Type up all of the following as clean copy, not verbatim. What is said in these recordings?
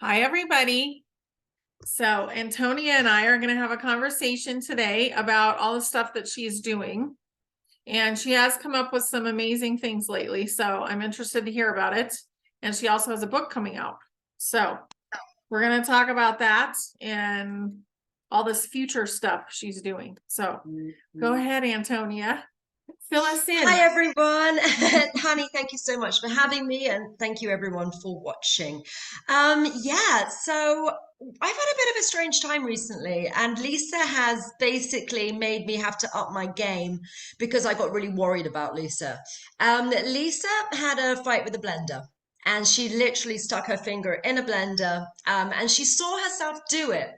Hi, everybody. So, Antonia and I are going to have a conversation today about all the stuff that she's doing. And she has come up with some amazing things lately. So, I'm interested to hear about it. And she also has a book coming out. So, we're going to talk about that and all this future stuff she's doing. So, go ahead, Antonia. Fill us Hi in. everyone. Honey, thank you so much for having me and thank you everyone for watching. So I've had a bit of a strange time recently, and Lisa has basically made me have to up my game because I got really worried about Lisa. Lisa had a fight with a blender. And she literally stuck her finger in a blender, and she saw herself do it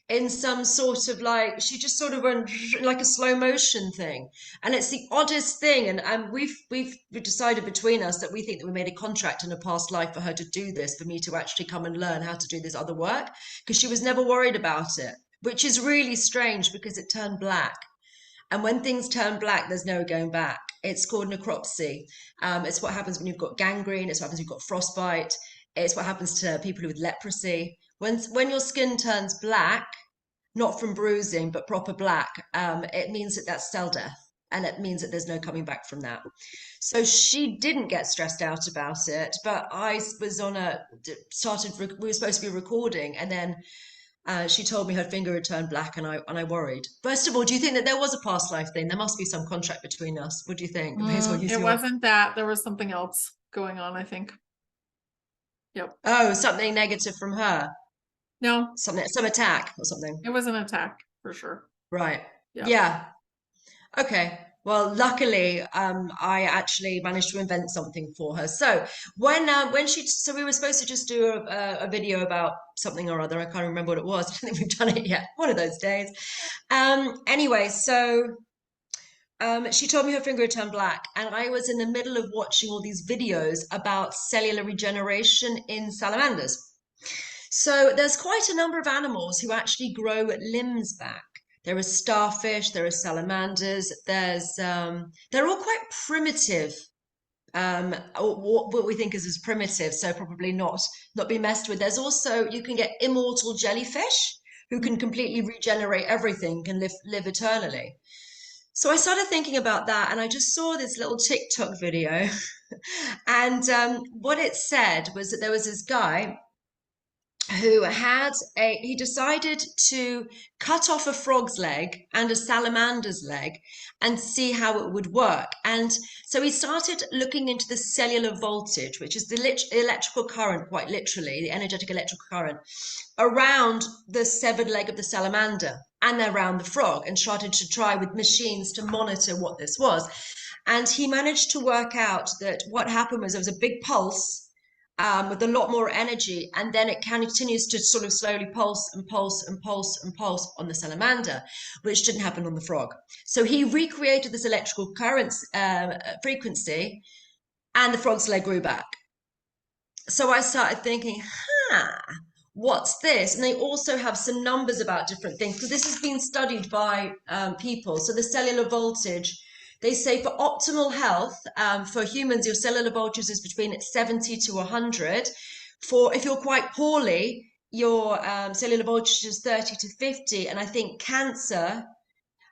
in some sort of like she just sort of went like a slow motion thing, and it's the oddest thing. And we've decided between us that we think that we made a contract in a past life for her to do this, for me to actually come and learn how to do this other work, because she was never worried about it, which is really strange because it turned black. And when things turn black, there's no going back. It's called necropsy. It's what happens when you've got gangrene. It's what happens when you've got frostbite. It's what happens to people with leprosy. When your skin turns black, not from bruising, but proper black, it means that that's cell death. And it means that there's no coming back from that. So she didn't get stressed out about it, but I was on a we were supposed to be recording, and then she told me her finger had turned black, and I worried. First of all, do you think that there was a past life thing? There must be some contract between us. What do you think? May as well use It your. wasn't that. There was something else going on, I think. Yep. Oh, something negative from her, No, some attack or something. it was an attack for sure. Right. Yep. Yeah. Okay. Well, luckily, I actually managed to invent something for her. So so we were supposed to just do a video about something or other. I can't remember what it was. I don't think we've done it yet. One of those days. Anyway, she told me her finger had turned black, and I was in the middle of watching all these videos about cellular regeneration in salamanders. So there's quite a number of animals who actually grow limbs back. There are starfish, there are salamanders, they're all quite primitive, or what we think is as primitive, so probably not be messed with. There's also, you can get immortal jellyfish who can completely regenerate everything, can live eternally. So I started thinking about that, and I just saw this little TikTok video, and what it said was that there was this guy who he decided to cut off a frog's leg and a salamander's leg and see how it would work. And so he started looking into the cellular voltage, which is the electrical current, quite literally, the energetic electrical current around the severed leg of the salamander and around the frog, and started to try with machines to monitor what this was. And he managed to work out that what happened was there was a big pulse, with a lot more energy, and then it continues to sort of slowly pulse and pulse and pulse and pulse on the salamander, which didn't happen on the frog. So he recreated this electrical current frequency, and the frog's leg grew back. So I started thinking, what's this? And they also have some numbers about different things, because this has been studied by people. So the cellular voltage, they say for optimal health, for humans, your cellular voltage is between 70 to 100. For if you're quite poorly, your cellular voltage is 30 to 50. And I think cancer,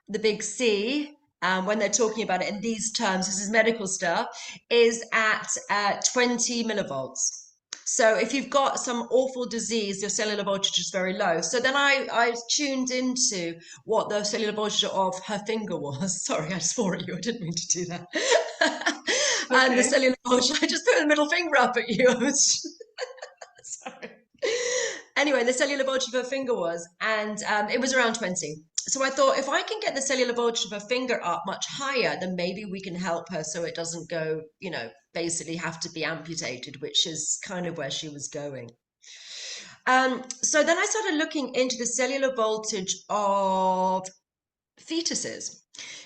the big C, when they're talking about it in these terms, this is medical stuff, is at 20 millivolts. So if you've got some awful disease, your cellular voltage is very low. So then I tuned into what the cellular voltage of her finger was. Sorry, I swore at you. I didn't mean to do that. And the Okay. cellular voltage, I just put a middle finger up at you. I was sorry. Anyway, the cellular voltage of her finger was, and it was around 20. So I thought, if I can get the cellular voltage of her finger up much higher, then maybe we can help her so it doesn't go, basically have to be amputated, which is kind of where she was going. So then I started looking into the cellular voltage of fetuses.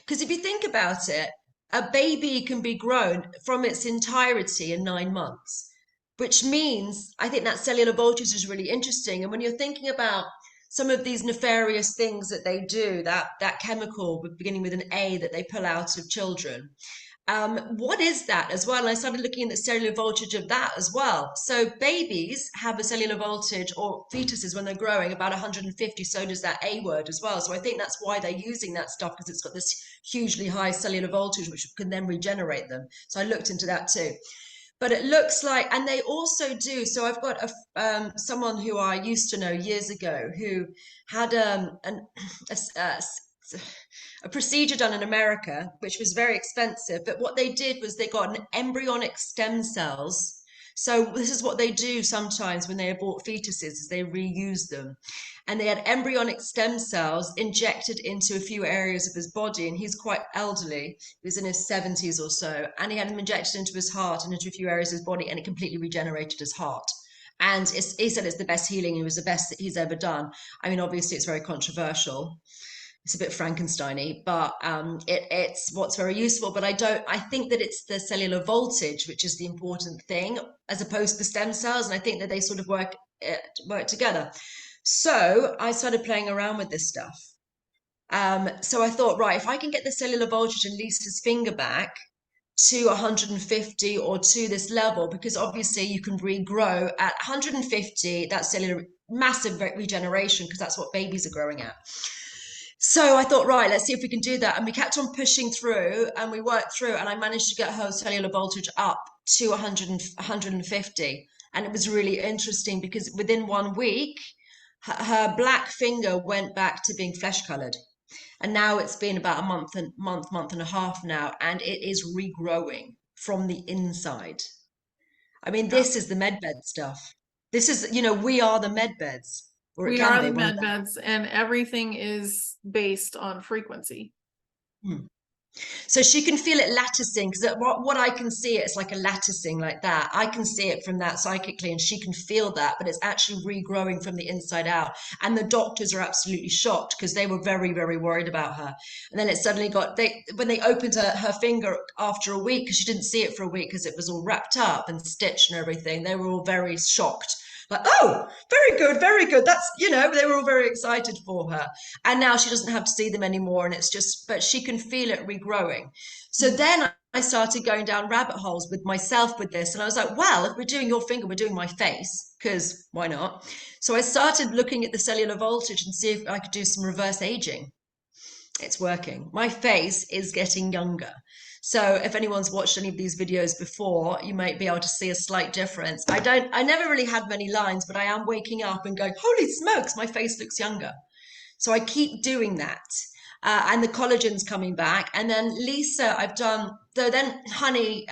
Because if you think about it, a baby can be grown from its entirety in 9 months, which means I think that cellular voltage is really interesting. And when you're thinking about some of these nefarious things that they do, that chemical beginning with an A that they pull out of children, What is that as well? And I started looking at the cellular voltage of that as well. So babies have a cellular voltage, or fetuses when they're growing, about 150. So does that A word as well. So I think that's why they're using that stuff, because it's got this hugely high cellular voltage, which can then regenerate them. So I looked into that too. But it looks like, and they also do. So I've got someone who I used to know years ago who had a procedure done in America, which was very expensive. But what they did was they got an embryonic stem cells. So this is what they do sometimes when they abort fetuses, is they reuse them. And they had embryonic stem cells injected into a few areas of his body. And he's quite elderly. He was in his 70s or so. And he had them injected into his heart and into a few areas of his body, and it completely regenerated his heart. And he said it's the best healing. It was the best that he's ever done. I mean, obviously, it's very controversial. It's a bit Frankenstein-y, but it's what's very useful. But I think that it's the cellular voltage which is the important thing, as opposed to the stem cells. And I think that they sort of work together. So I started playing around with this stuff. So I thought, right, if I can get the cellular voltage in Lisa's finger back to 150 or to this level, because obviously you can regrow at 150, that's cellular massive regeneration, because that's what babies are growing at. So I thought, right, let's see if we can do that. And we kept on pushing through, and we worked through, and I managed to get her cellular voltage up to 150. And it was really interesting because within 1 week, her black finger went back to being flesh colored. And now it's been about a month and a half now, and it is regrowing from the inside. I mean, Yeah. this is the medbed stuff. This is, we are the medbeds, or it We can are be the one med day. beds, and everything is based on frequency. Hmm. So she can feel it latticing, because what I can see, it's like a latticing like that. I can see it from that psychically, and she can feel that, but it's actually regrowing from the inside out. And the doctors are absolutely shocked, because they were very, very worried about her. And then it suddenly when they opened her finger after a week, because she didn't see it for a week because it was all wrapped up and stitched and everything, they were all very shocked. Like, oh, very good, very good. They were all very excited for her. And now she doesn't have to see them anymore. And it's just, but she can feel it regrowing. So then I started going down rabbit holes with myself with this. And I was like, well, if we're doing your finger, we're doing my face, because why not? So I started looking at the cellular voltage and see if I could do some reverse aging. It's working. My face is getting younger. So if anyone's watched any of these videos before, you might be able to see a slight difference. I never really had many lines, but I am waking up and going, holy smokes, my face looks younger. So I keep doing that. And the collagen's coming back. And then Lisa, I've done, so then Honey,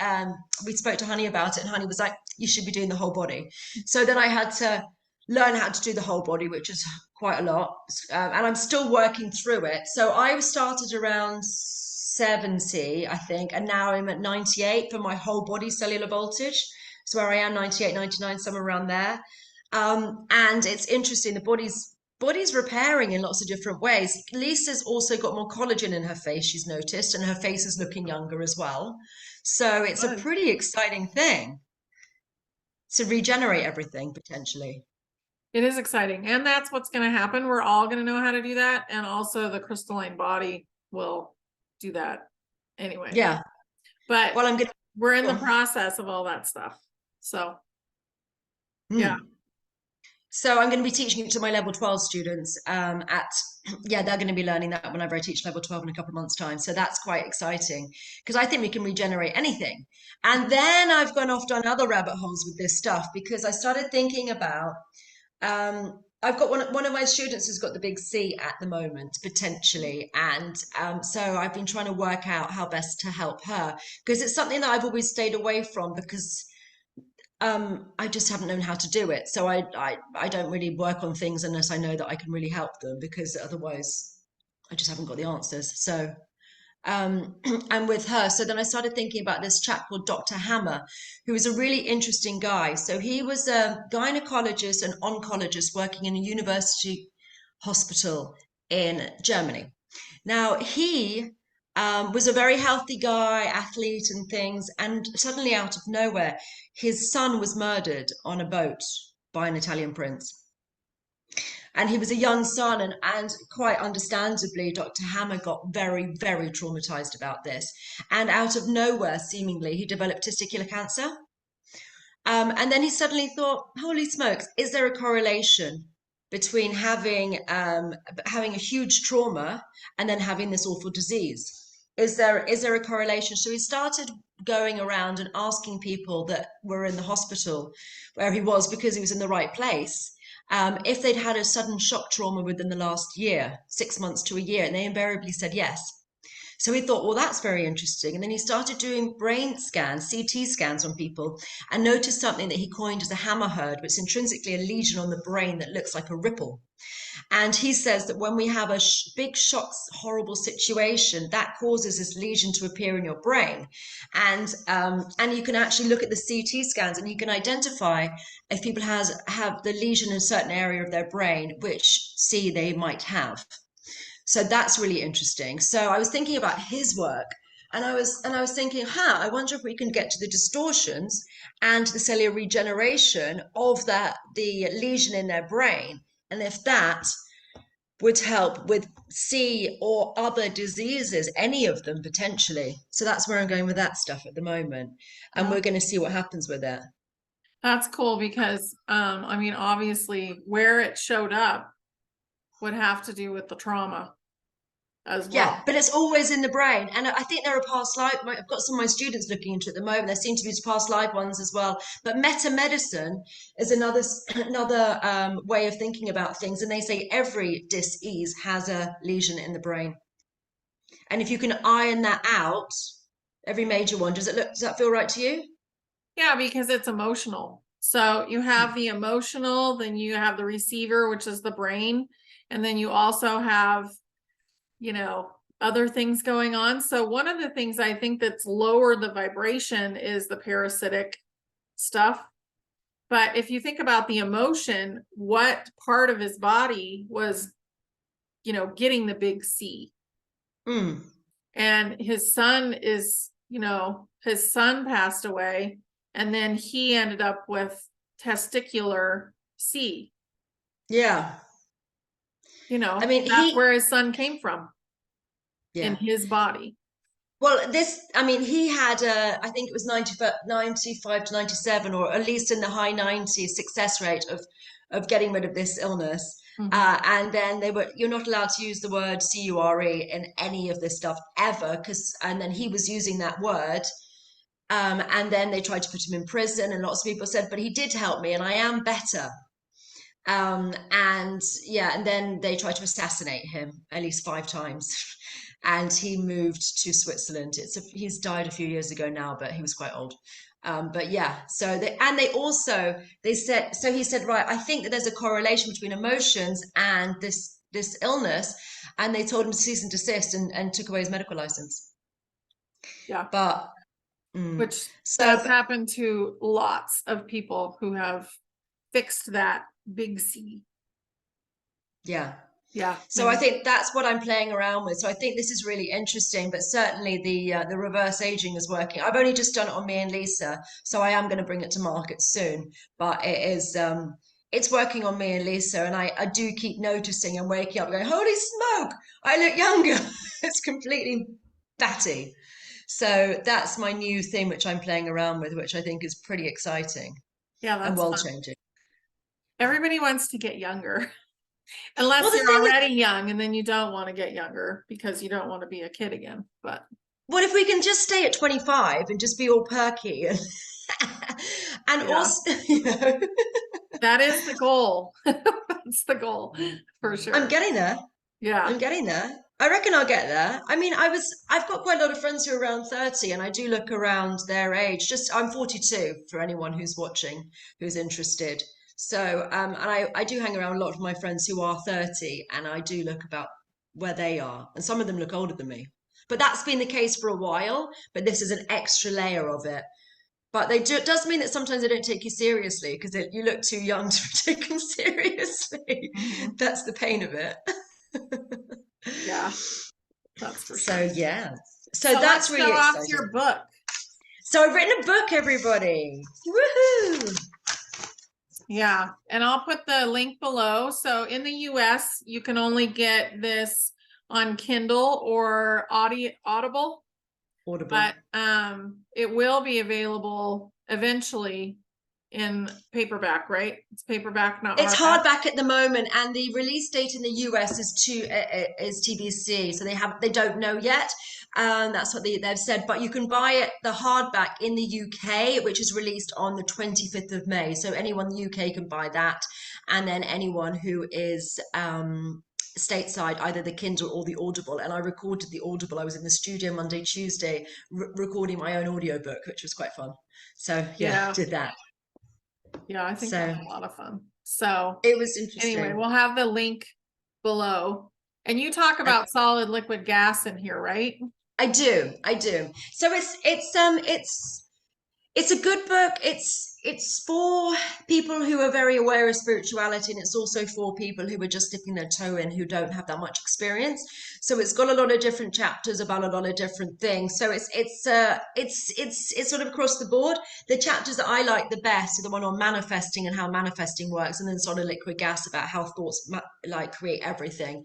we spoke to Honey about it, and Honey was like, you should be doing the whole body. So then I had to learn how to do the whole body, which is quite a lot. And I'm still working through it. So I started around 70, I think, and now I'm at 98 for my whole body cellular voltage. So where I am, 98, 99, somewhere around there. And it's interesting, the body's repairing in lots of different ways. Lisa's also got more collagen in her face, she's noticed, and her face is looking younger as well. So it's a pretty exciting thing to regenerate everything potentially. It is exciting. And that's what's going to happen. We're all going to know how to do that. And also the crystalline body will do that anyway. Yeah. But Well, we're in the process of all that stuff. So, yeah. So I'm going to be teaching it to my level 12 students they're going to be learning that whenever I teach level 12 in a couple of months' time. So that's quite exciting, because I think we can regenerate anything. And then I've gone off down other rabbit holes with this stuff, because I started thinking about, I've got one of my students who's got the big C at the moment, potentially. And so I've been trying to work out how best to help her, because it's something that I've always stayed away from, because I just haven't known how to do it. So I don't really work on things unless I know that I can really help them, because otherwise I just haven't got the answers. So and with her, so then I started thinking about this chap called Dr. Hammer, who was a really interesting guy. So he was a gynecologist and oncologist working in a university hospital in Germany. Now he was a very healthy guy, athlete and things, and suddenly out of nowhere, his son was murdered on a boat by an Italian prince. And he was a young son, and quite understandably, Dr. Hammer got very, very traumatized about this. And out of nowhere, seemingly, he developed testicular cancer. And then he suddenly thought, holy smokes, is there a correlation between having a huge trauma and then having this awful disease? Is there a correlation? So he started going around and asking people that were in the hospital where he was, because he was in the right place, if they'd had a sudden shock trauma within the last year, 6 months to a year, and they invariably said yes. So he thought, well, that's very interesting. And then he started doing brain scans, CT scans on people, and noticed something that he coined as a hammerhead, which is intrinsically a lesion on the brain that looks like a ripple. And he says that when we have a big shock, horrible situation, that causes this lesion to appear in your brain. And you can actually look at the CT scans and you can identify if people have the lesion in a certain area of their brain, which C they might have. So that's really interesting. So I was thinking about his work, and I was thinking, I wonder if we can get to the distortions and the cellular regeneration of the lesion in their brain, and if that would help with C or other diseases, any of them potentially. So that's where I'm going with that stuff at the moment, and Yeah. we're going to see what happens with it. That's cool because, I mean, obviously where it showed up would have to do with the trauma as well. Yeah, but it's always in the brain. And I think there are past life, I've got some of my students looking into it at the moment. There seem to be past life ones as well. But meta medicine is another way of thinking about things. And they say every dis-ease has a lesion in the brain. And if you can iron that out, every major one, does that feel right to you? Yeah, because it's emotional. So you have the emotional, then you have the receiver, which is the brain. And then you also have, other things going on. So one of the things I think that's lowered the vibration is the parasitic stuff. But if you think about the emotion, what part of his body was, getting the big C? Mm. And his son his son passed away, and then he ended up with testicular C. Yeah. I mean, That's where his son came from in yeah. his body. Well, he had, I think it was 95 to 97, or at least in the high 90s success rate of getting rid of this illness. Mhm. And then you're not allowed to use the word CURE in any of this stuff ever, and then he was using that word. And then they tried to put him in prison, and lots of people said, but he did help me and I am better. And then they tried to assassinate him at least 5 times. And he moved to Switzerland. He's died a few years ago now, but he was quite old. But yeah, they said, so he said, right, I think that there's a correlation between emotions and this illness. And they told him to cease and desist, and took away his medical license. Yeah. But Which so does happen to lots of people who have fixed that big C. yeah. Yeah. So I think that's what I'm playing around with. So I think this is really interesting, but certainly the reverse aging is working. I've only just done it on me and Lisa, so I am going to bring it to market soon. But it's working on me and Lisa, and I do keep noticing and waking up going, holy smoke, I look younger. It's completely batty. So that's my new thing, which I'm playing around with, which I think is pretty exciting Yeah, and that's world fun. changing. Everybody wants to get younger. Well, Unless the you're thing is, already young, and then you don't want to get younger because you don't want to be a kid again. But what if we can just stay at 25 and just be all perky and yeah, also, that is the goal. That's the goal for I'm sure. getting there. Yeah. I'm getting there. I reckon I'll get there. I mean, I've got quite a lot of friends who are around 30, and I do look around their age. I'm 42 for anyone who's watching, who's interested. So, and I do hang around a lot of my friends who are 30, and I do look about where they are. And some of them look older than me. But that's been the case for a while, but this is an extra layer of it. But it does mean that sometimes they don't take you seriously because you look too young to be taken seriously. Mhm. That's the pain of it. Yeah, that's for So sure. yeah. So So that's let's show really off exciting. your book. So I've written a book, everybody. Woohoo! Yeah, and I'll put the link below. So in the US, you can only get this on Kindle or Audible, Audible. but it will be available eventually in paperback, right? It's paperback, not It's hardback. hardback at the moment, and the release date in the US is TBC, so they don't know yet. That's what they've said. But you can buy it the hardback in the UK, which is released on the 25th of May. So anyone in the UK can buy that, and then anyone who is stateside, either the Kindle or the Audible. And I recorded the Audible. I was in the studio Monday, Tuesday, recording my own audiobook, which was quite fun. So yeah, Yeah. did that. Yeah, I think So that's a lot of fun. So it was anyway, interesting. we'll have the link below. And you talk And about solid liquid gas in here, right? I do, I do. So it's a good book. It's for people who are very aware of spirituality, and it's also for people who are just dipping their toe in, who don't have that much experience. So it's got a lot of different chapters about a lot of different things. So it's sort of across the board. The chapters that I like the best are the one on manifesting and how manifesting works, and then solid liquid gas about how thoughts like create everything.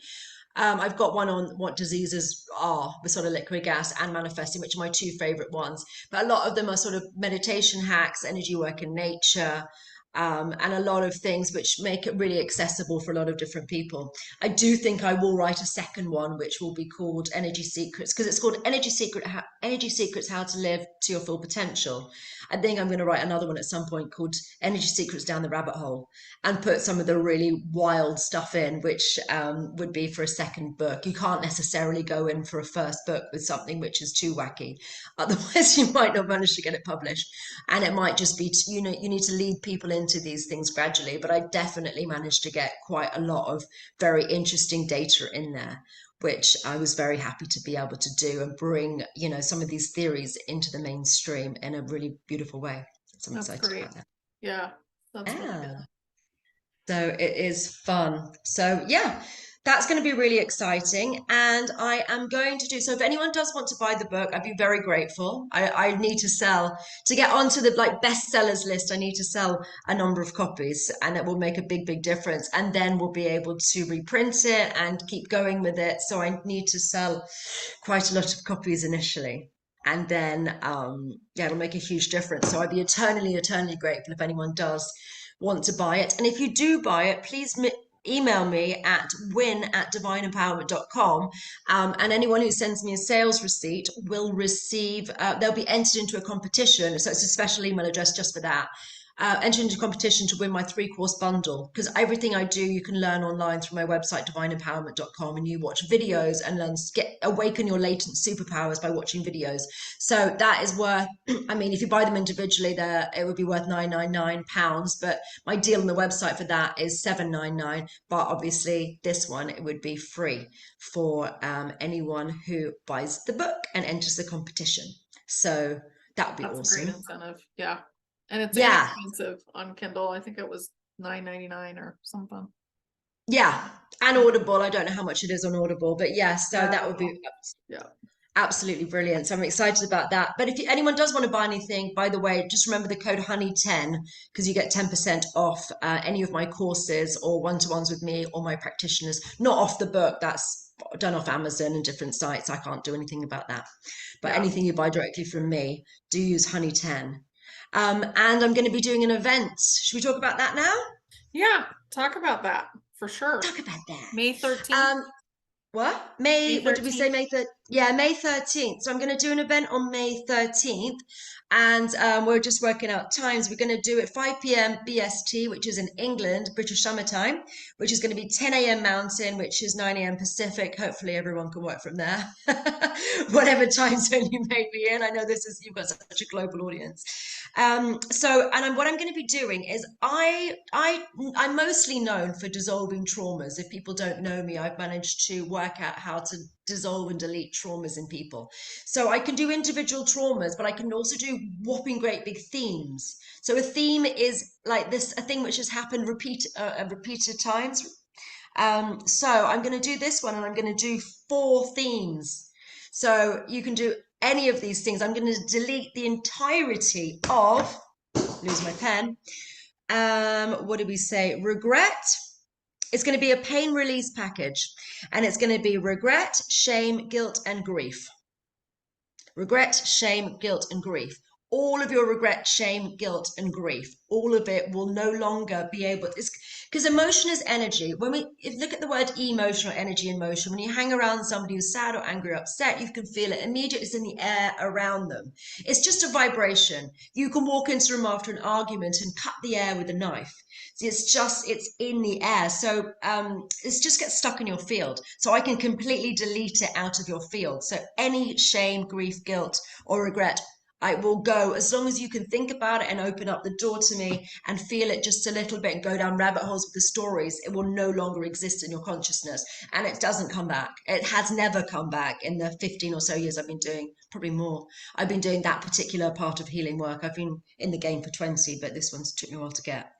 I've got one on what diseases are with sort of liquid gas and manifesting, which are my two favorite ones. But a lot of them are sort of meditation hacks, energy work in nature, and a lot of things which make it really accessible for a lot of different people. I do think I will write a second one, which will be called Energy Secrets, because it's called Energy Secrets: How to Live to Your Full Potential. I think I'm going to write another one at some point called Energy Secrets Down the Rabbit Hole, and put some of the really wild stuff in, which would be for a second book. You can't necessarily go in for a first book with something which is too wacky. Otherwise, you might not manage to get it published. And it might just be, you know, you need to lead people into these things gradually. But I definitely managed to get quite a lot of very interesting data in there, which I was very happy to be able to do and bring, you know, some of these theories into the mainstream in a really beautiful way. So I'm That's excited great. about that. Yeah, that's really good. Yeah. So it is fun. So yeah, that's going to be really exciting. And I am going to do so. If anyone does want to buy the book, I'd be very grateful. I need to sell to get onto the like bestsellers list. I need to sell a number of copies, and it will make a big, big difference. And then we'll be able to reprint it and keep going with it. So I need to sell quite a lot of copies initially. And then, yeah, it'll make a huge difference. So I'd be eternally, eternally grateful if anyone does want to buy it. And if you do buy it, please email me at win@divineempowerment.com. And anyone who sends me a sales receipt will receive, they'll be entered into a competition. So it's a special email address just for that. Enter into a competition to win my 3-course bundle, because everything I do you can learn online through my website divineempowerment.com, and you watch videos and learn awaken your latent superpowers by watching videos. So that is worth, I mean, if you buy them individually, there it would be worth £999, but my deal on the website for that is £799. But obviously this one, it would be free for anyone who buys the book and enters the competition. So that would be That's a great awesome. incentive. Yeah. And it's Yeah, inexpensive on Kindle. I think it was $9.99 or something. yeah. And Audible, I don't know how much it is on Audible, but yeah, so Yeah, I that don't would know. be Yeah. absolutely brilliant. So I'm excited about that. But if anyone does want to buy anything, by the way, just remember the code HONEY10, because you get 10% off any of my courses or one-to-ones with me or my practitioners. Not off the book, that's done off Amazon and different sites. I can't do anything about that. But Yeah. anything you buy directly from me, do use HONEY10. And I'm going to be doing an event. Should we talk about that now? Yeah. Talk about that for sure. Talk about that. May 13th. Um, What? May What did we say? 13th. May 3rd? Yeah, May 13th. So I'm going to do an event on May 13th, and we're just working out times. We're going to do it 5 p.m. BST, which is in England, British summertime, which is going to be 10 a.m. Mountain, which is 9 a.m. Pacific. Hopefully everyone can work from there, whatever time zone you may be in. I know you've got such a global audience. What I'm going to be doing is I'm mostly known for dissolving traumas. If people don't know me, I've managed to work out how to dissolve and delete traumas in people. So I can do individual traumas, but I can also do whopping great big themes. So a theme is like a thing which has happened repeated times. So I'm going to do this one, and I'm going to do 4 themes. So you can do any of these things. I'm going to delete the entirety of, lose my pen, What did we say? Regret. It's going to be a pain release package, and it's going to be regret, shame, guilt, and grief. Regret, shame, guilt, and grief. All of your regret, shame, guilt, and grief, all of it will no longer be able to, because emotion is energy. When we look at the word emotional energy in motion, when you hang around somebody who's sad or angry or upset, you can feel it immediately. It's in the air around them. It's just a vibration. You can walk into a room after an argument and cut the air with a knife. It's in the air. So it just gets stuck in your field. So I can completely delete it out of your field. So any shame, grief, guilt, or regret, I will go as long as you can think about it and open up the door to me and feel it just a little bit and go down rabbit holes with the stories. It will no longer exist in your consciousness, and it doesn't come back. It has never come back in the 15 or so years I've been doing, probably more. I've been doing that particular part of healing work. I've been in the game for 20, but this one's took me a while to get.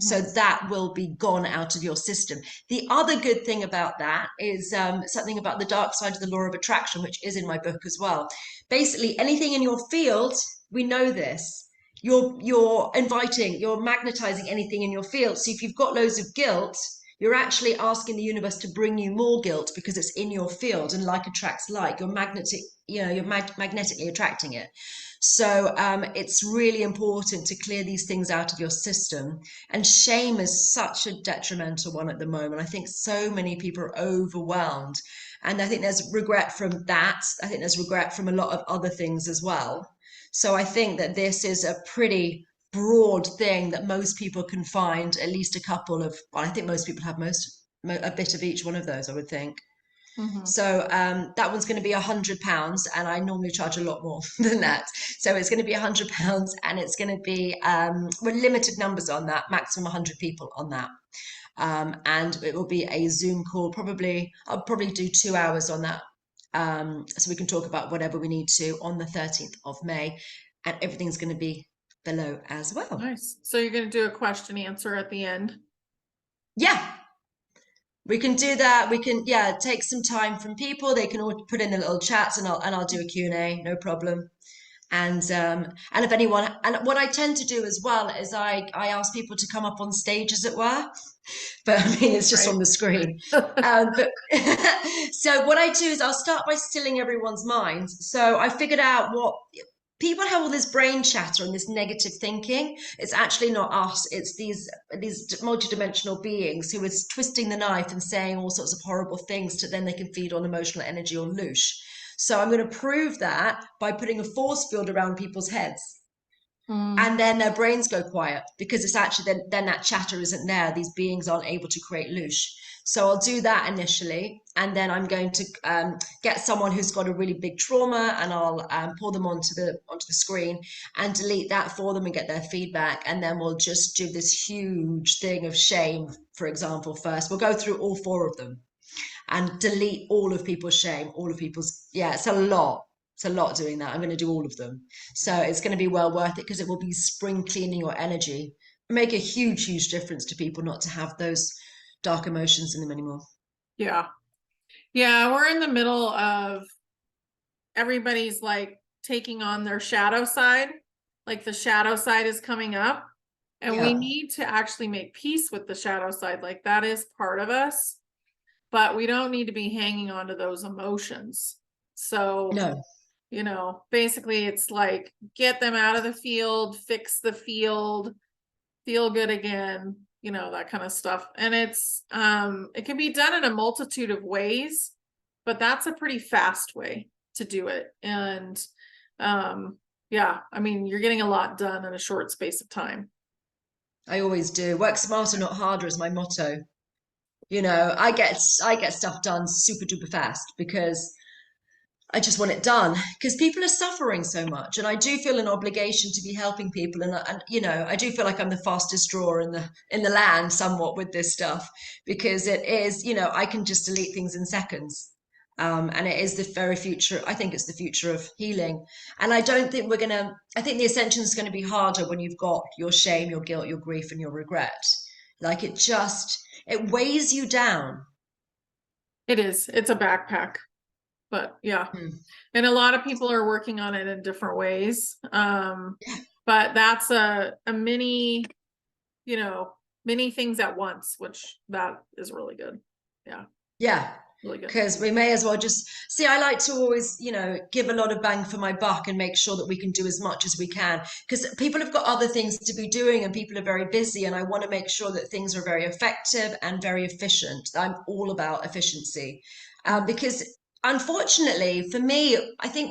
So that will be gone out of your system. The other good thing about that is something about the dark side of the law of attraction, which is in my book as well. Basically, anything in your field, we know this. You're inviting, you're magnetizing anything in your field. So if you've got loads of guilt, you're actually asking the universe to bring you more guilt because it's in your field, and like attracts like. You're magnetically attracting it. So it's really important to clear these things out of your system. And shame is such a detrimental one at the moment. I think so many people are overwhelmed. And I think there's regret from that. I think there's regret from a lot of other things as well. So I think that this is a pretty broad thing that most people can find at least a couple of, well, I think most people have a bit of each one of those, I would think. So that one's going to be £100, and I normally charge a lot more than that. So it's going to be £100, and it's going to be we're limited numbers on that, maximum 100 people on that. And it will be a Zoom call. I'll probably do 2 hours on that. So we can talk about whatever we need to on the 13th of May, and everything's going to be below as well. Nice. So you're going to do a question answer at the end? Yeah, we can do that. We can, yeah, take some time from people. They can all put in the little chats, and I'll do a Q&A, no problem. And if anyone, and what I tend to do as well is I ask people to come up on stage, as it were. But I mean, it's just on the screen. But so what I do is I'll start by stilling everyone's minds. So I figured out what people have, all this brain chatter and this negative thinking. It's actually not us. It's these multidimensional beings who are twisting the knife and saying all sorts of horrible things to then they can feed on emotional energy or loosh. So I'm going to prove that by putting a force field around people's heads. And then their brains go quiet because it's actually then that chatter isn't there. These beings aren't able to create loosh. So I'll do that initially, and then I'm going to get someone who's got a really big trauma, and I'll pour them onto the screen and delete that for them and get their feedback. And then we'll just do this huge thing of shame, for example. First, we'll go through all 4 of them and delete all of people's shame, all of people's, yeah, it's a lot. It's a lot doing that. I'm going to do all of them. So it's going to be well worth it because it will be spring cleaning your energy. Make a huge, huge difference to people not to have those dark emotions in them anymore. Yeah. Yeah, we're in the middle of everybody's like taking on their shadow side. Like the shadow side is coming up, and we need to actually make peace with the shadow side. Like that is part of us, but we don't need to be hanging on to those emotions. So, no. Basically it's like get them out of the field, fix the field, feel good again, that kind of stuff. And it's it can be done in a multitude of ways, but that's a pretty fast way to do it. And yeah, I mean, you're getting a lot done in a short space of time. I always do. Work smarter, not harder is my motto. I get stuff done super duper fast because I just want it done, because people are suffering so much, and I do feel an obligation to be helping people, and I do feel like I'm the fastest drawer in the land somewhat with this stuff, because it is, I can just delete things in seconds. And it is the very future. I think it's the future of healing. And I don't think I think the ascension is going to be harder when you've got your shame, your guilt, your grief, and your regret. Like it weighs you down. It is. It's a backpack. But yeah, and a lot of people are working on it in different ways. But that's a mini you know, many things at once, which that is really good. Yeah, Yeah, really good. because we may as well just see. I like to always, give a lot of bang for my buck and make sure that we can do as much as we can. Because people have got other things to be doing and people are very busy. And I want to make sure that things are very effective and very efficient. I'm all about efficiency. Mhm. Because unfortunately, for me, I think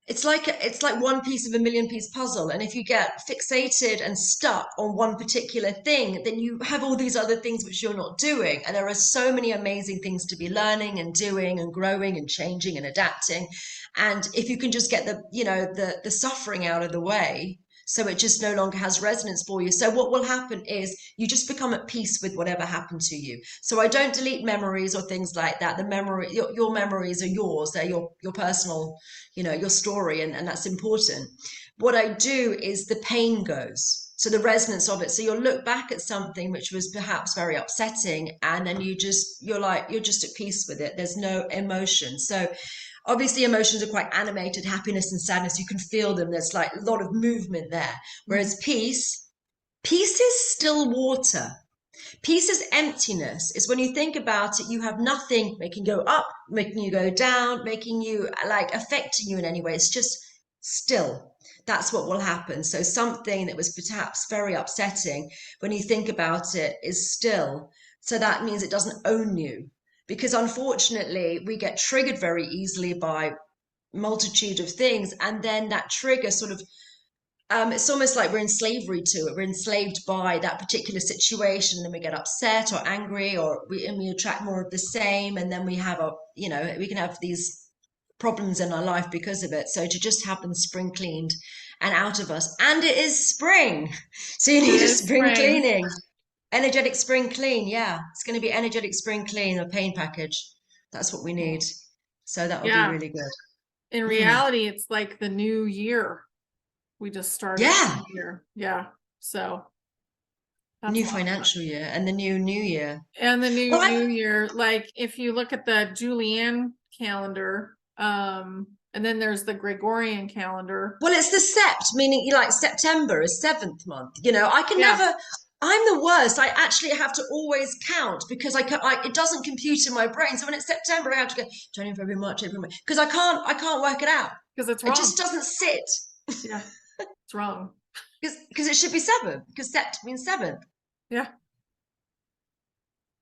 it's like one piece of a million piece puzzle, and if you get fixated and stuck on one particular thing, then you have all these other things which you're not doing, and there are so many amazing things to be learning and doing and growing and changing and adapting. And if you can just get the suffering out of the way, so it just no longer has resonance for you. So what will happen is you just become at peace with whatever happened to you. So I don't delete memories or things like that. Your memories are yours. They're your personal, your story, and that's important. What I do is the pain goes. So the resonance of it. So you'll look back at something which was perhaps very upsetting, and then you're just at peace with it. There's no emotion. So obviously emotions are quite animated, happiness and sadness, you can feel them, there's like a lot of movement there. Whereas peace is still water. Peace is emptiness. It's when you think about it, you have nothing making you go up, making you go down, making you like affecting you in any way. It's just still. That's what will happen. So something that was perhaps very upsetting, when you think about it, is still. So that means it doesn't own you. Because unfortunately, we get triggered very easily by multitude of things, and then that trigger sort of it's almost like we're in slavery to it. We're enslaved by that particular situation, and then we get upset or angry, and we attract more of the same, and then we can have these problems in our life because of it. So to just have them spring cleaned and out of us, and it is spring, so you It need a is spring spring. cleaning, energetic spring clean. Yeah, it's going to be energetic spring clean, a pain package. That's what we need. So that will be Yeah. really good. In Mm. reality, it's like the new year. We just started the Yeah, new year. Yeah. So that's new a lot of fun. financial year and the new year. And the Well, new year, like if you look at the Julian calendar, and then there's the Gregorian calendar. it's the sept, meaning like September is seventh month. I can Yeah, never. I'm the worst. I actually have to always count because it doesn't compute in my brain. So when it's September, I have to go January, February, March, April, May, because I can't work it out. because it's It wrong. just doesn't sit Yeah, it's wrong. because it should be seventh because sept means seventh. Yeah.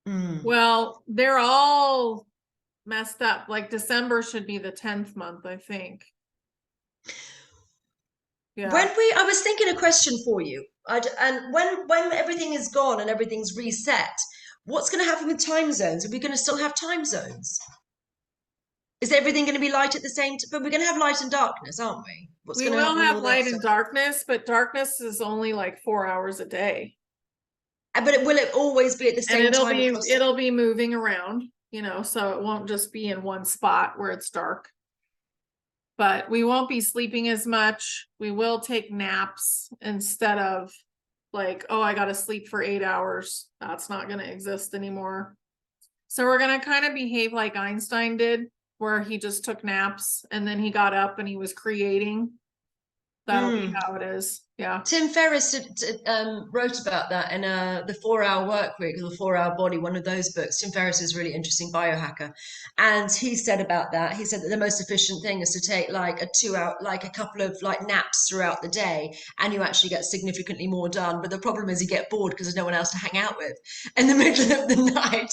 Mm. Well, they're all messed up. Like December should be the 10th month, I think. Yeah. I was thinking a question for you. And when everything is gone and everything's reset, what's going to happen with time zones? Are we going to still have time zones? Is everything going to be light at the same time? But we're going to have light and darkness, aren't we? What's We going to will happen with have all that light stuff? and darkness, but darkness is only like 4 hours a day. But will it always be at the And same time across? it'll be moving around, so it won't just be in one spot where it's dark. But we won't be sleeping as much. We will take naps instead of like, oh, I got to sleep for 8 hours. That's not going to exist anymore. So we're going to kind of behave like Einstein did, where he just took naps and then he got up and he was creating. That'll be Mm. how it is. Yeah. Tim Ferriss wrote about that in the 4 Hour Work Week, or the 4 Hour Body, one of those books. Tim Ferriss is a really interesting biohacker, and he said about that. He said that the most efficient thing is to take like a 2 hour, like a couple of like naps throughout the day, and you actually get significantly more done. But the problem is you get bored because there's no one else to hang out with in the middle of the night,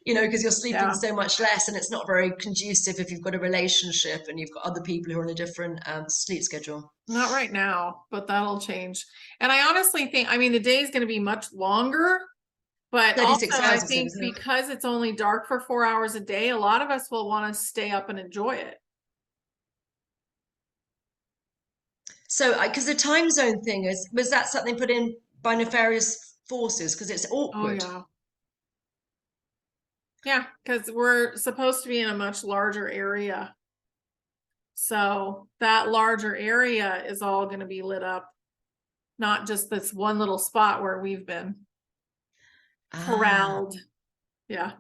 because you're sleeping Yeah. so much less, and it's not very conducive if you've got a relationship and you've got other people who are on a different sleep schedule. Not right now, but that'll change. And I honestly think, I mean, the day is going to be much longer, but also 36 I hours, it think says, isn't it? because it's only dark for 4 hours a day, a lot of us will want to stay up and enjoy it. So, because the time zone thing was that something put in by nefarious forces? Because it's Oh awkward. yeah. Yeah, because we're supposed to be in a much larger area. So that larger area is all going to be lit up, not just this one little spot where we've been Ah, corralled. Yeah.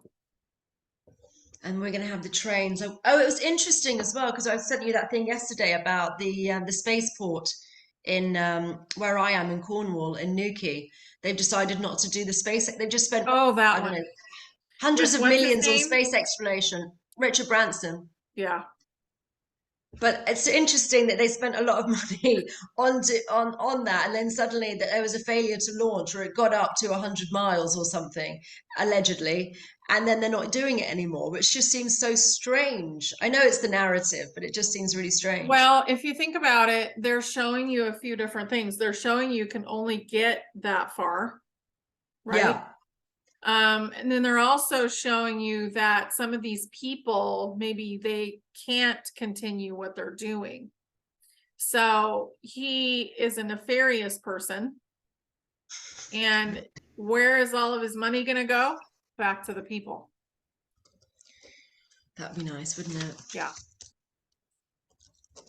and we're going to have the trains. Oh, it was interesting as well because I sent you that thing yesterday about the spaceport in where I am in Cornwall, in Newquay. They've decided not to do the space. They've just spent, Oh, I that don't one. know, hundreds With of what's his millions on name? space exploration. Richard Branson. Yeah. But it's interesting that they spent a lot of money on that, and then suddenly that there was a failure to launch, or it got up to 100 miles or something, allegedly, and then they're not doing it anymore, which just seems so strange. I know it's the narrative, but it just seems really strange. Well, if you think about it, they're showing you a few different things. They're showing you can only get that far, right? Yeah, And then they're also showing you that some of these people, maybe they can't continue what they're doing. So he is a nefarious person. And where is all of his money going to go? Back to the people. that'd be nice, wouldn't it? Yeah.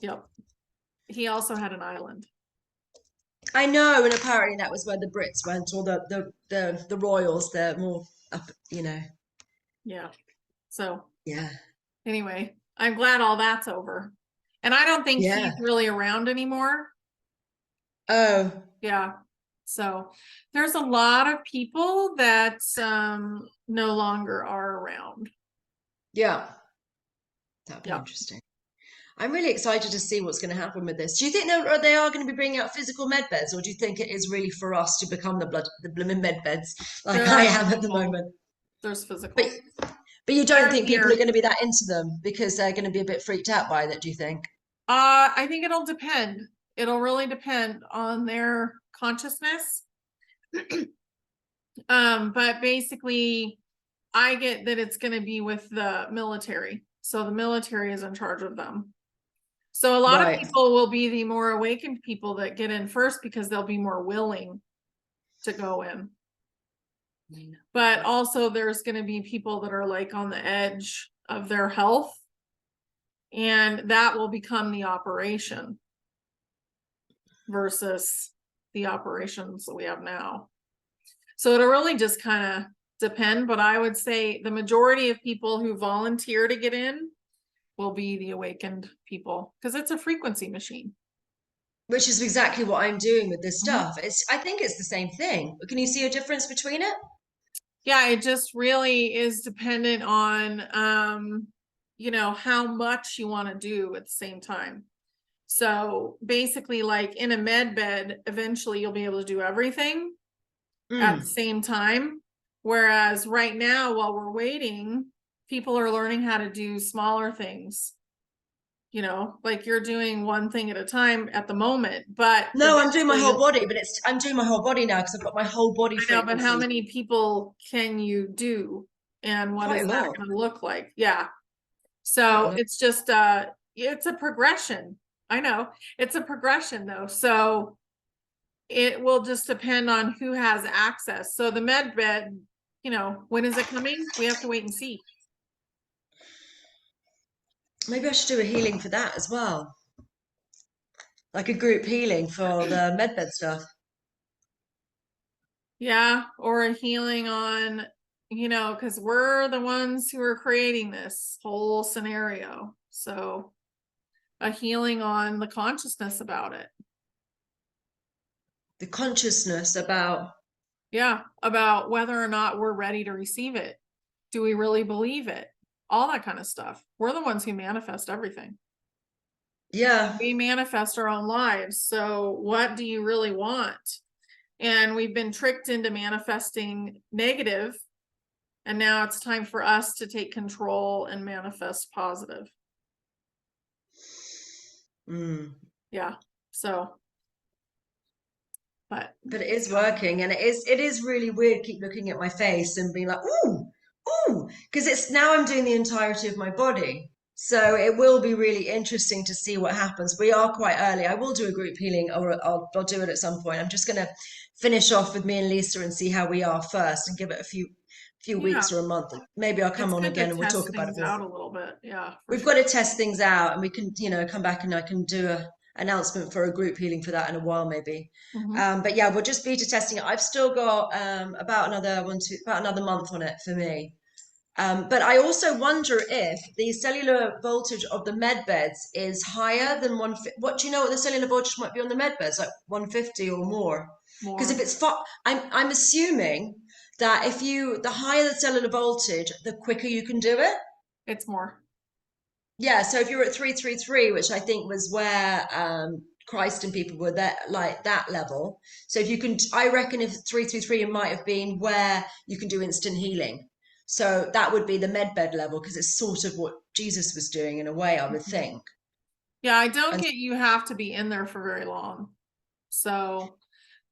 Yep. He also had an island. I know, and apparently that was where the Brits went, or the royals. They're more up, you know. Yeah. So Yeah, anyway, I'm glad all that's over. And I don't think yeah. he's really around anymore. Oh, Yeah. So there's a lot of people that no longer are around. yeah. That'd be Yep. interesting. I'm really excited to see what's going to happen with this. Do you think they are going to be bringing out physical med beds, or do you think it is really for us to become the blooming med beds like There I are am at the physical. moment? There's But physical. but you don't They're think people are here. going to be that into them because they're going to be a bit freaked out by that, do you think? I think it'll depend. It'll really depend on their consciousness. But basically I get that it's going to be with the military. So the military is in charge of them. So a lot of Right. people will be the more awakened people that get in first because they'll be more willing to go in. But also there's going to be people that are like on the edge of their health, and that will become the operation versus the operations that we have now. So it'll really just kind of depend, but I would say the majority of people who volunteer to get in will be the awakened people because it's a frequency machine. Which is exactly what I'm doing with this Mhm. stuff. I think it's the same thing. Can you see a difference between it? Yeah, it just really is dependent on how much you want to do at the same time. So basically, like in a med bed, eventually you'll be able to do everything at the Mm. same time. Whereas right now, while we're waiting, people are learning how to do smaller things. Like you're doing one thing at a time at the moment, but No, I'm doing my eventually whole body, but I'm doing my whole body now because I've got my whole body I know, but how frequencies. many people can you do? And what Quite is a that lot. going to look like? Yeah. Quite a So lot. it's just it's a progression. I know. It's a progression though. So it will just depend on who has access. So the med bed, when is it coming? We have to wait and see. Maybe I should do a healing for that as well, like a group healing for the medbed stuff. Yeah, or a healing on, because we're the ones who are creating this whole scenario. So a healing on the consciousness about it. The consciousness about, Yeah, about whether or not we're ready to receive it. Do we really believe it? All that kind of stuff. We're the ones who manifest everything. yeah, We manifest our own lives. So what do you really want? And we've been tricked into manifesting negative, and now it's time for us to take control and manifest positive. mm. Yeah. So, but But it is working, and it is really weird. Keep looking at my face and being like, ooh, ooh, because it's now I'm doing the entirety of my body. So it will be really interesting to see what happens. We are quite early. I will do a group healing, or I'll do it at some point. I'm just going to finish off with me and Lisa and see how we are first, and give it a few yeah, weeks or a month. Maybe I'll come it's on good to again and we'll talk test about it things more. out a little bit. Yeah, for We've sure. got to test things out, and we can, come back and I can do a announcement for a group healing for that in a while, maybe. Mhm. But yeah, we'll just beta testing it. I've still got about another month on it for me. But I also wonder if the cellular voltage of the med beds is higher than one. What do you know? What the cellular voltage might be on the med beds, like 150 or more? Because if more. it's far, I'm assuming that if you the higher the cellular voltage, the quicker you can do it. It's more. Yeah. So if you're at 333, which I think was where Christ and people were there, like that level. So if you can, I reckon if 333 it might have been where you can do instant healing. So that would be the med bed level because it's sort of what Jesus was doing in a way, I would Mhm. think. Yeah, I don't And get you have to be in there for very long. So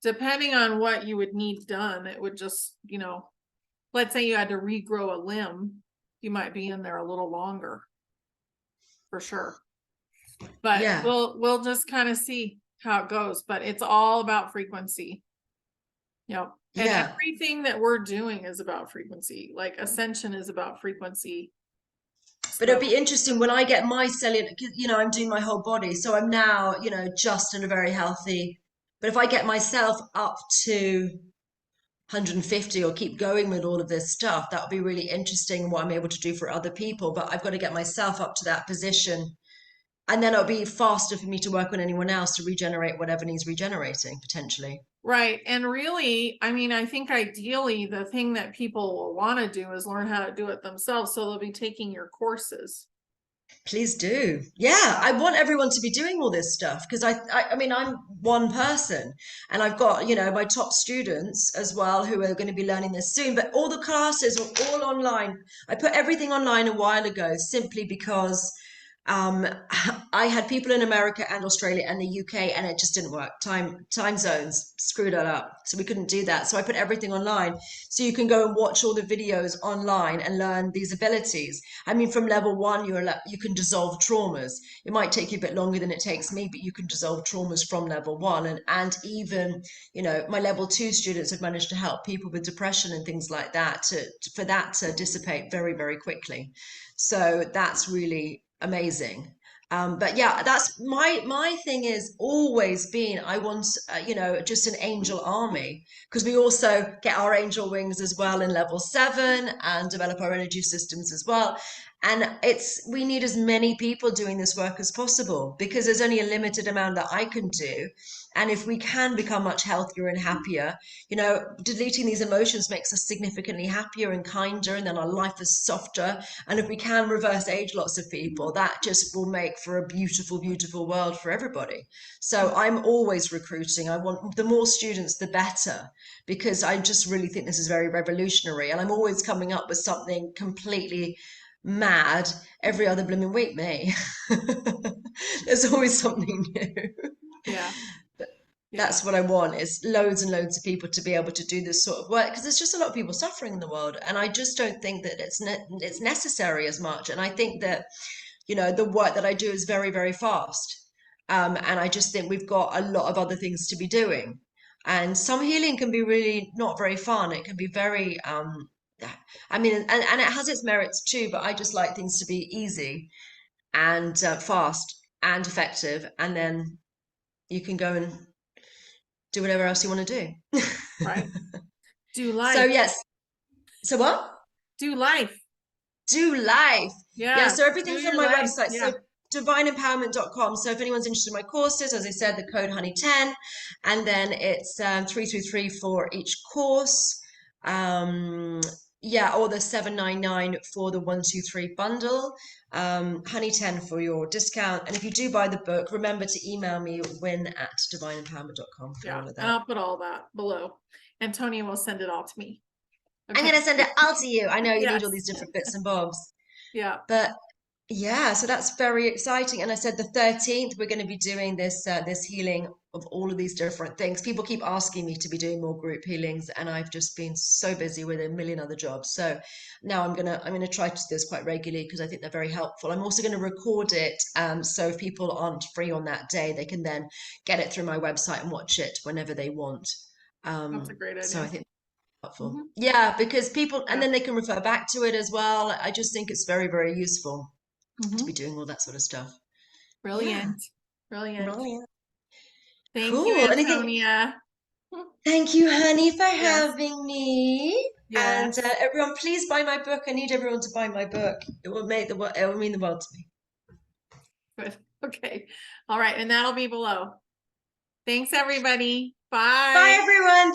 depending on what you would need done, it would just, let's say you had to regrow a limb, you might be in there a little longer for sure. But yeah, we'll just kind of see how it goes. But it's all about frequency. Yep. And yeah. everything that we're doing is about frequency. Like ascension is about frequency. But it'd So be interesting when I get my cellular, I'm doing my whole body. So I'm now, just in a very healthy, but if I get myself up to 150 or keep going with all of this stuff, that would be really interesting what I'm able to do for other people. But I've got to get myself up to that position. And then it'll be faster for me to work on anyone else to regenerate whatever needs regenerating potentially. right. And really, I mean, I think ideally the thing that people will want to do is learn how to do it themselves. So they'll be taking your courses. Please do. Yeah, I want everyone to be doing all this stuff because I mean, I'm one person and I've got, my top students as well who are going to be learning this soon, but all the classes are all online. I put everything online a while ago simply because um, I had people in America and Australia and the UK, and it just didn't work. Time zones screwed it up, so we couldn't do that. So I put everything online, so you can go and watch all the videos online and learn these abilities. I mean, from level one, you can dissolve traumas. It might take you a bit longer than it takes me, but you can dissolve traumas from level one, and even my level two students have managed to help people with depression and things like that for that to dissipate very, very quickly. So that's really amazing. But yeah, that's my thing is always been I want just an angel army because we also get our angel wings as well in level 7 and develop our energy systems as well. And we need as many people doing this work as possible because there's only a limited amount that I can do. And if we can become much healthier and happier, deleting these emotions makes us significantly happier and kinder, and then our life is softer. And if we can reverse age lots of people, that just will make for a beautiful, beautiful world for everybody. So I'm always recruiting. I want the more students, the better, because I just really think this is very revolutionary. And I'm always coming up with something completely mad every other blooming week, me. There's always something new. Yeah. Yeah. That's what I want is loads and loads of people to be able to do this sort of work because there's just a lot of people suffering in the world, and I just don't think that it's necessary as much. And I think that the work that I do is very, very fast, and I just think we've got a lot of other things to be doing. And some healing can be really not very fun. It can be very I mean, and it has its merits too, but I just like things to be easy and fast and effective, and then you can go and do whatever else you want to do. Right. Do So life. yes. So what? Do life. Do life. Yeah, Yeah. so Do everything's on your my life. website. Yeah. So divineempowerment.com. So if anyone's interested in my courses, as I said, the code honey10, and then it's 333 for each course. Yeah, or the 799 for the 123 bundle. Honey10 for your discount. And if you do buy the book, remember to email me win@divineempowerment.com for Yeah. all of And that. I'll put all that below. Antonia will send it all to me. I'm Okay. going to send it all to you. I know you need all Yes. these different bits and bobs. Yeah. But yeah, so that's very exciting. And I said the 13th, we're going to be doing this healing of all of these different things. People keep asking me to be doing more group healings, and I've just been so busy with a million other jobs. So now I'm gonna try to do this quite regularly because I think they're very helpful. I'm also going to record it, so if people aren't free on that day, they can then get it through my website and watch it whenever they want. That's a great So I idea. think helpful. Hmm. Yeah, because people, and Yeah. then they can refer back to it as well. I just think it's very, very useful to be Hmm. doing all that sort of stuff. Yeah, Brilliant. Brilliant. brilliant. Thank you, Cool. Anything? Antonia. Thank you, honey, for Yes. having me. And Yes. everyone, please buy my book. I need everyone to buy my book. It will make the world. It will mean the world to me. Good. Okay. All right. And that'll be below. Thanks, everybody. Bye, Bye. everyone.